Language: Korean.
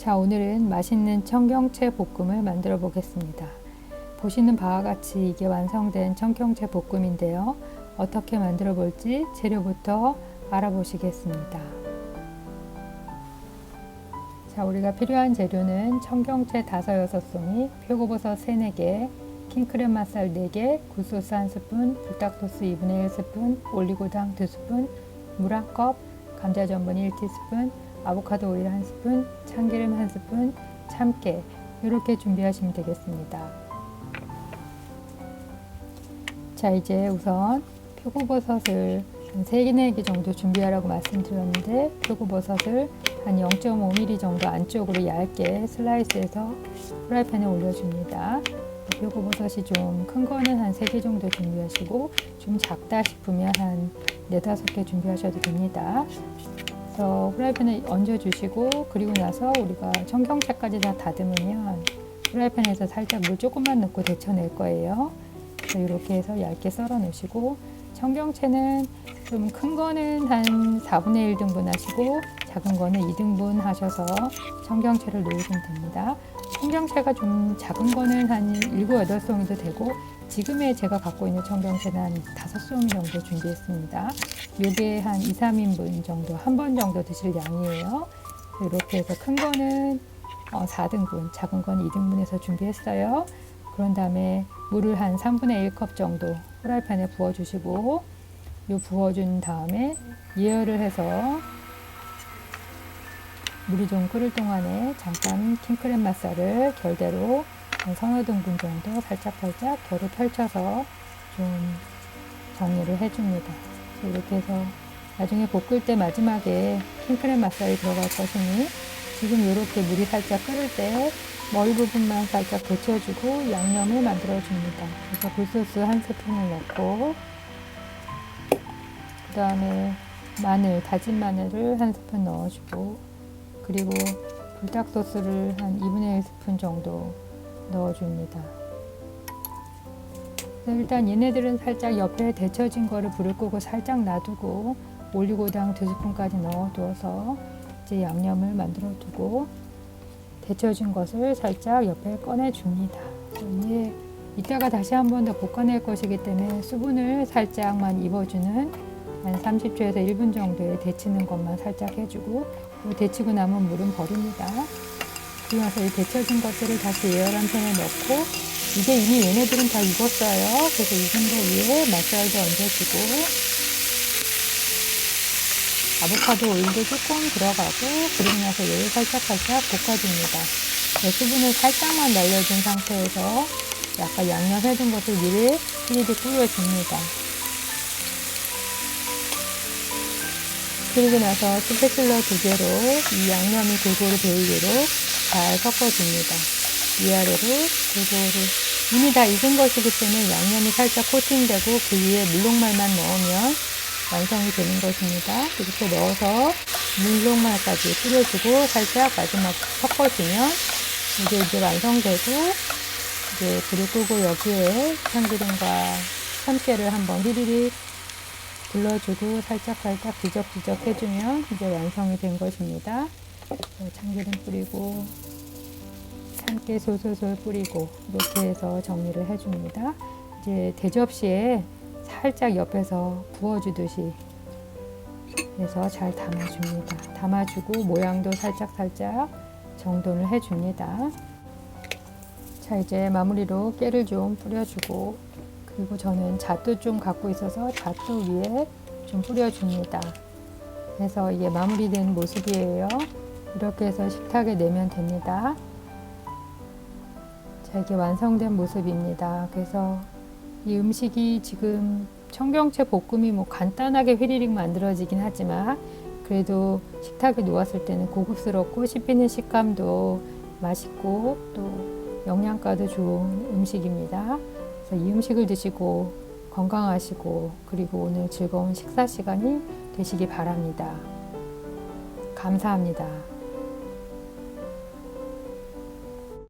자, 오늘은 맛있는 청경채 볶음을 만들어 보겠습니다. 보시는 바와 같이 이게 완성된 청경채 볶음인데요. 어떻게 만들어 볼지 재료부터 알아보시겠습니다. 자, 우리가 필요한 재료는 청경채 5, 6송이, 표고버섯 3, 4개, 킹크랩 맛살 4개, 굴소스 1스푼, 불닭소스 2분의 1스푼, 올리고당 2스푼, 물 1컵, 감자전분 1티스푼, 아보카도 오일 1스푼, 참기름 1스푼, 참깨 이렇게 준비하시면 되겠습니다. 자, 이제 우선 표고버섯을 한 3, 4개 정도 준비하라고 말씀드렸는데 표고버섯을 한 0.5mm 정도 안쪽으로 얇게 슬라이스해서 프라이팬에 올려줍니다. 표고버섯이 좀 큰 거는 한 3개 정도 준비하시고 좀 작다 싶으면 한 4, 5개 준비하셔도 됩니다. 그래서 프라이팬에 얹어주시고 그리고 나서 우리가 청경채까지 다 다듬으면 프라이팬에서 살짝 물 조금만 넣고 데쳐낼 거예요. 그래서 이렇게 해서 얇게 썰어 놓으시고 청경채는 좀 큰 거는 한 4분의 1등분 하시고 작은 거는 2등분 하셔서 청경채를 놓으시면 됩니다. 청경채가 좀 작은 거는 한 7, 8송이도 되고 지금의 제가 갖고 있는 청경채는 한 5송이 정도 준비했습니다. 요게 한 2, 3인분 정도, 한 번 정도 드실 양이에요. 이렇게 해서 큰 거는 4등분, 작은 건 2등분해서 준비했어요. 그런 다음에 물을 한 3분의 1컵 정도 프라이팬에 부어주시고 요 부어준 다음에 예열을 해서 물이 좀 끓을 동안에 잠깐 킹크랩 맛살을 결대로 한 3, 4등분 정도 살짝 결을 펼쳐서 좀 정리를 해줍니다. 이렇게 해서 나중에 볶을 때 마지막에 킹크랩 맛살이 들어갈 것이니 지금 이렇게 물이 살짝 끓을 때 머리 부분만 살짝 데쳐주고 양념을 만들어 줍니다. 그래서 굴소스 1스푼을 넣고 그 다음에 마늘, 다진 마늘을 1스푼 넣어주고 그리고 불닭소스를 한 2분의 1스푼 정도 넣어줍니다. 일단 얘네들은 살짝 옆에 데쳐진 거를 불을 끄고 살짝 놔두고 올리고당 2스푼까지 넣어두어서 이제 양념을 만들어 두고 데쳐진 것을 살짝 옆에 꺼내줍니다. 이게 이따가 다시 한 번 더 볶아낼 것이기 때문에 수분을 살짝만 입어주는 한 30초에서 1분 정도의 데치는 것만 살짝 해주고 데치고 남은 물은 버립니다. 그리고 나서 이 데쳐진 것들을 다시 예열한 팬에 넣고 이게 이미 얘네들은 다 익었어요. 그래서 익은 거 위에 맛살도 얹어주고 아보카도 오일도 조금 들어가고 그리고 나서 얘를 살짝 볶아줍니다. 수분을 살짝만 날려준 상태에서 약간 양념해둔 것을 위에 휘리릭 뿌려줍니다. 그리고 나서 스패츌러 2개로 이 양념이 골고루 배이도록 잘 섞어줍니다. 위아래로 골고루 이미 다 익은 것이기 때문에 양념이 살짝 코팅되고 그 위에 물녹말만 넣으면 완성이 되는 것입니다. 이렇게 넣어서 물녹말까지 뿌려주고 살짝 마지막 섞어주면 이제 완성되고 이제 불을 끄고 여기에 참기름과 참깨를 한번 휘리릭 불러주고 살짝 뒤적뒤적 해주면 이제 완성이 된 것입니다. 참기름 뿌리고 참깨 솔솔솔 뿌리고 이렇게 해서 정리를 해줍니다. 이제 대접시에 살짝 옆에서 부어주듯이 해서 잘 담아줍니다. 담아주고 모양도 살짝 정돈을 해줍니다. 자, 이제 마무리로 깨를 좀 뿌려주고 그리고 저는 잣도 좀 갖고 있어서 잣도 위에 좀 뿌려줍니다. 그래서 이게 마무리된 모습이에요. 이렇게 해서 식탁에 내면 됩니다. 자, 이게 완성된 모습입니다. 그래서 이 음식이 지금 청경채 볶음이 뭐 간단하게 휘리릭 만들어지긴 하지만 그래도 식탁에 놓았을 때는 고급스럽고 씹히는 식감도 맛있고 또 영양가도 좋은 음식입니다. 그래서 이 음식을 드시고 건강하시고 그리고 오늘 즐거운 식사 시간이 되시기 바랍니다. 감사합니다.